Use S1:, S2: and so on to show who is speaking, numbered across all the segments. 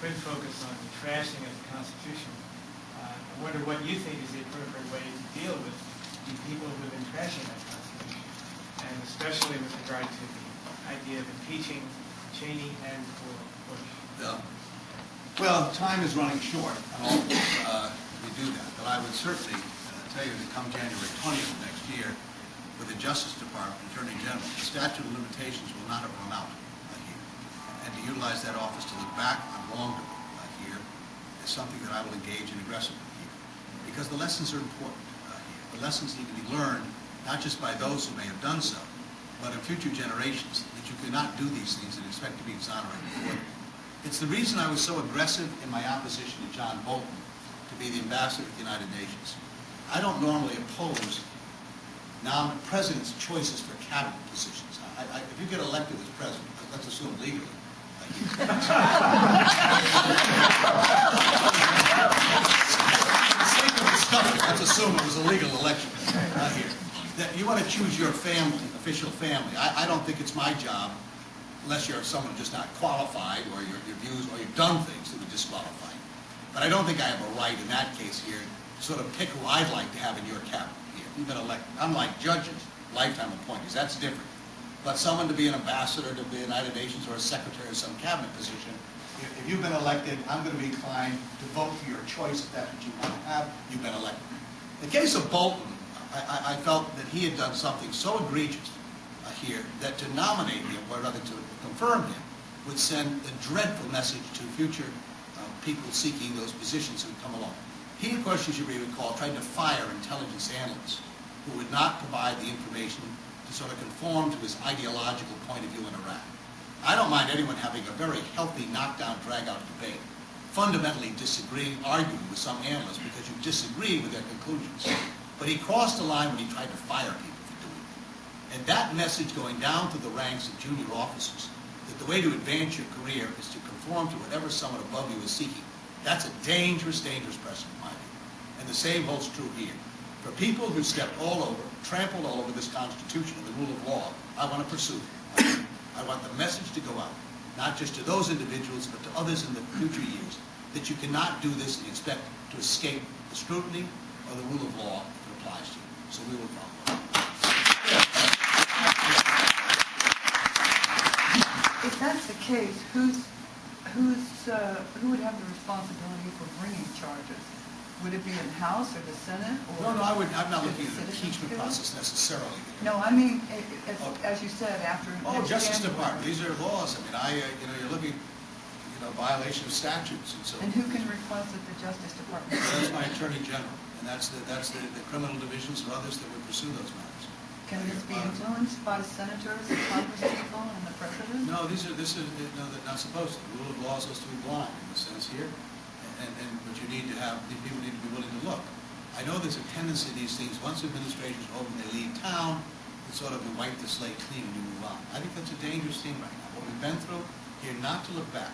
S1: twin focus on the trashing of the Constitution. I wonder what you think is the appropriate way to deal with the people who have been trashing that Constitution, and especially with regard to the idea of impeaching Cheney and Bush.
S2: Yeah. Well, time is running short on all of this. We do that. But I would certainly tell you that come January 20th of next year, with the Justice Department, Attorney General, the statute of limitations will not have run out here. And to utilize that office to look back on wrongdoing here is something that I will engage in aggressively here. Because the lessons are important here. The lessons need to be learned, not just by those who may have done so, but in future generations, that you cannot do these things and expect to be exonerated for them. It's the reason I was so aggressive in my opposition to John Bolton to be the ambassador to the United Nations. I don't normally oppose president's choices for cabinet positions. If you get elected as president, let's assume legally, let's assume it was a legal election here. That you want to choose your family, official family. I don't think it's my job, unless you're someone just not qualified, or your views, or you've done things that would disqualify you. But I don't think I have a right in that case here to sort of pick who I'd like to have in your cabinet here. You've been elected. Unlike judges, lifetime appointees, that's different. But someone to be an ambassador to the United Nations or a secretary of some cabinet position, if you've been elected, I'm going to be inclined to vote for your choice if that's what you want to have. You've been elected. In the case of Bolton, I felt that he had done something so egregious here that to nominate him, or rather to confirm him, would send a dreadful message to future people seeking those positions who come along. He, of course, as you may recall, tried to fire intelligence analysts who would not provide the information to sort of conform to his ideological point of view in Iraq. I don't mind anyone having a very healthy knockdown, drag-out debate, fundamentally disagreeing, arguing with some analysts because you disagree with their conclusions. But he crossed the line when he tried to fire people for doing it. And that message going down to the ranks of junior officers, that the way to advance your career is to conform to whatever someone above you is seeking, that's a dangerous, dangerous precedent, in my view. And the same holds true here. For people who stepped all over, trampled all over this Constitution and the rule of law, I want to pursue them. I want the message to go out, not just to those individuals, but to others in the future years, that you cannot do this and expect to escape the scrutiny or the rule of law if it applies to you. So we will follow.
S3: If that's the case, who would have the responsibility for bringing charges? Would it be in the House or the Senate? Or
S2: No, I'm not looking at the impeachment process necessarily.
S3: No, I mean, as you said, after.
S2: Justice Department. These are laws. I mean, you're looking, violation of statutes and so.
S3: And who can request that the Justice Department?
S2: That's my Attorney General, and that's the criminal divisions or others that would pursue those matters.
S3: Can this be influenced by senators, and congresspeople, and the president?
S2: No, they're not supposed to. The rule of law is supposed to be blind in the sense here. But you need to have, people need to be willing to look. I know there's a tendency these things, once administrations are over and they leave town, it's sort of you wipe the slate clean and you move on. I think that's a dangerous thing right now. What we've been through, here not to look back.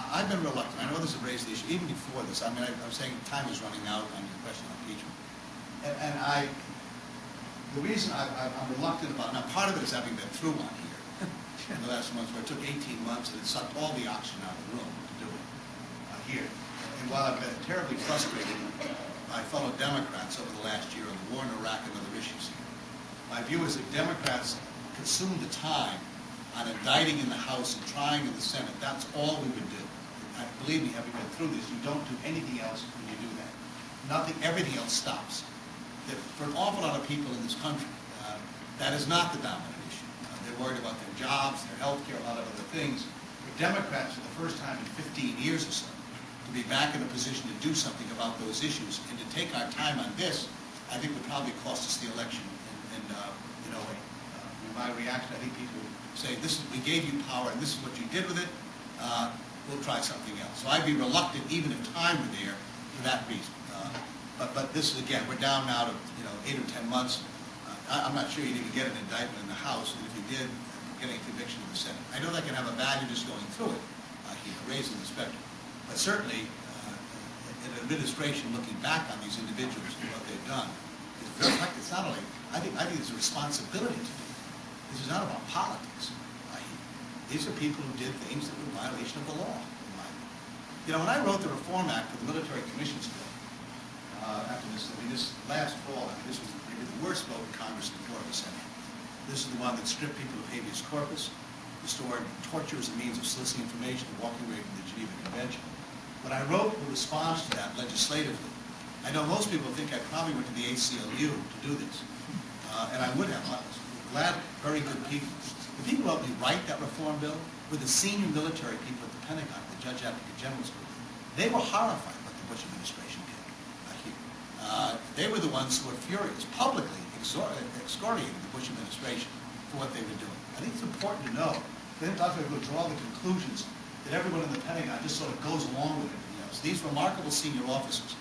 S2: I've been reluctant. I know this has raised the issue, even before this. I mean, I'm saying time is running out on your question on impeachment. The reason I'm reluctant about it, now part of it is having been through one here in the last months, where it took 18 months and it sucked all the oxygen out of the room to do it here. And while I've been terribly frustrated by fellow Democrats over the last year on the war in Iraq and other issues here, my view is that Democrats consume the time on indicting in the House and trying in the Senate. That's all we would do. Believe me, having been through this, you don't do anything else when you do that. Everything else stops. For an awful lot of people in this country, that is not the dominant issue. They're worried about their jobs, their health care, a lot of other things. For Democrats, for the first time in 15 years or so, to be back in a position to do something about those issues and to take our time on this, I think would probably cost us the election in my reaction. I think people would say, we gave you power and this is what you did with it, we'll try something else. So I'd be reluctant, even if time were there, for that reason. But this is, again, we're down now to 8 or 10 months. I'm not sure you'd even get an indictment in the House, and if you did, getting a conviction in the Senate. I know that can have a value just going through it here, raising the spectrum. But certainly, an administration looking back on these individuals and what they've done is very much, it's not only, I think it's a responsibility to do. This is not about politics. These are people who did things that were in violation of the law, in my view. You know, when I wrote the Reform Act for the Military Commissions Bill, after this, this last fall, this was maybe the worst vote in Congress before it was sent in. This is the one that stripped people of habeas corpus, restored torture as a means of soliciting information and walking away from the Geneva Convention. When I wrote the response to that legislatively, I know most people think I probably went to the ACLU to do this, and I would have. I was glad, very good people. The people who helped me write that reform bill were the senior military people at the Pentagon, the Judge Advocate General's group. They were horrified what the Bush administration did here. They were the ones who were furious, publicly excoriating the Bush administration for what they were doing. I think it's important to know. They didn't talk about draw the conclusions that everyone in the Pentagon just sort of goes along with everything else. These remarkable senior officers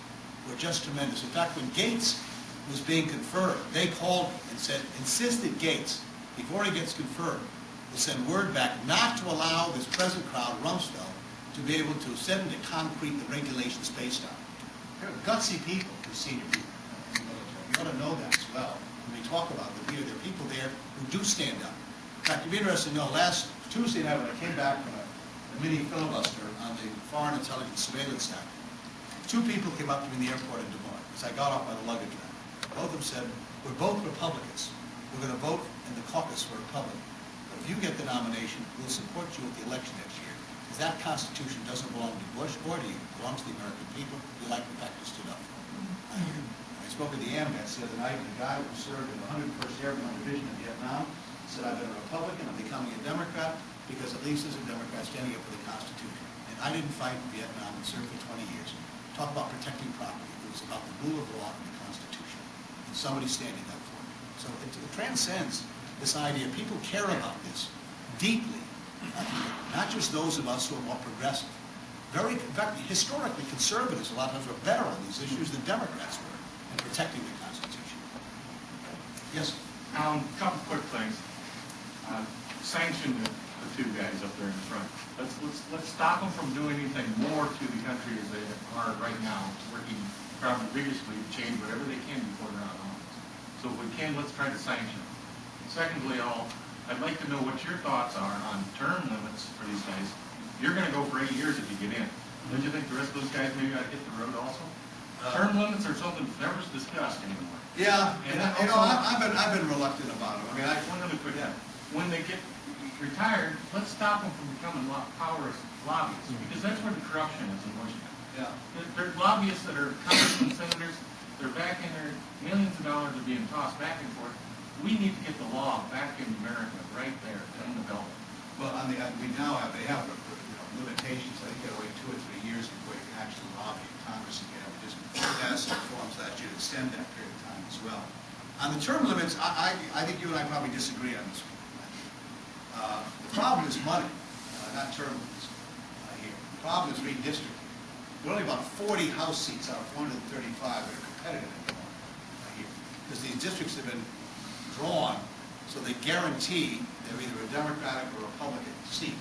S2: were just tremendous. In fact, when Gates was being conferred, they called me and said, insisted Gates, before he gets conferred, will send word back not to allow this present crowd, Rumsfeld, to be able to set into concrete the regulations based on. They're gutsy people, the senior people in the military. You ought to know that as well. When we talk about them, there are people there who do stand up. In fact, it'd be interesting to know, last Tuesday night when I came back from a mini filibuster on the Foreign Intelligence Surveillance Act, two people came up to me in the airport in Des Moines as I got off by the luggage rack. Both of them said, we're both Republicans. We're going to vote in the caucus for Republican. But if you get the nomination, we'll support you at the election next year. Because that Constitution doesn't belong to Bush or to you. It belongs to the American people. You like the fact you stood up for it. I spoke at the AMVETS the other night, and the guy who served in the 101st Airborne Division in Vietnam said, I've been a Republican, I'm becoming a Democrat, because at least as a Democrat standing up for the Constitution. And I didn't fight in Vietnam and served for 20 years. Talk about protecting property. It was about the rule of law and the Constitution. And somebody standing up for it. So it transcends this idea. People care about this deeply. Not just those of us who are more progressive. In fact, historically, conservatives a lot of times were better on these issues than Democrats were in protecting the Constitution. Yes?
S4: Couple quick things. Sanction the two guys up there in the front. Let's stop them from doing anything more to the country as they are right now, working probably vigorously to change whatever they can before they're out of office. So if we can, let's try to sanction them. Secondly, I'd like to know what your thoughts are on term limits for these guys. You're going to go for 8 years if you get in. Don't you think the rest of those guys maybe ought to hit the road also? Term limits are something that's never discussed anymore.
S2: Yeah, and I've been reluctant about it. I mean,
S4: One other quick thing. When they get retired, let's stop them from becoming powerless lobbyists, because that's where the corruption is in Washington.
S2: Yeah.
S4: They're lobbyists that are congressmen, senators, they're back in there, millions of dollars are being tossed back and forth. We need to get the law back in America, right there, in the belt.
S2: Well, we now have, they have limitations. I think they're wait 2 or 3 years before you can actually lobby Congress again. We just passed some reforms last year to extend that period of time as well. On the term limits, I think you and I probably disagree on this one. The problem is money, not term limits here. The problem is redistricting. There are only about 40 House seats out of 435 that are competitive anymore here. Because these districts have been drawn so they guarantee they're either a Democratic or Republican seat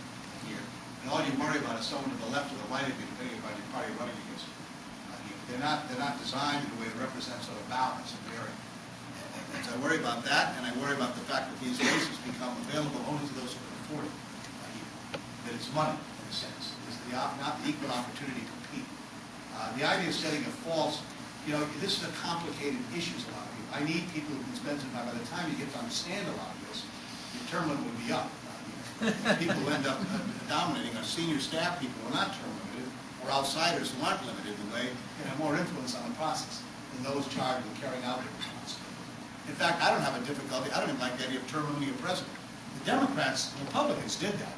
S2: here. And all you worry about is someone to the left or the right of you, depending upon your party running against you. They're not designed in a way to represent sort of balance and variance. And so I worry about that, and I worry about the fact that these races become available only to those who can afford it. That it's money, in a sense. It's not the equal opportunity to compete. The idea of setting a false, this is a complicated issue to a lot of people. I need people who can spend some time. By the time you get to understand a lot of this, your term limit would be up. People who end up dominating are senior staff people who are not term limited, or outsiders who aren't limited in a way, and have more influence on the process than those charged with carrying out the responsibility. In fact, I don't have a difficulty. I don't even like the idea of term limiting a president. The Democrats, the Republicans did that.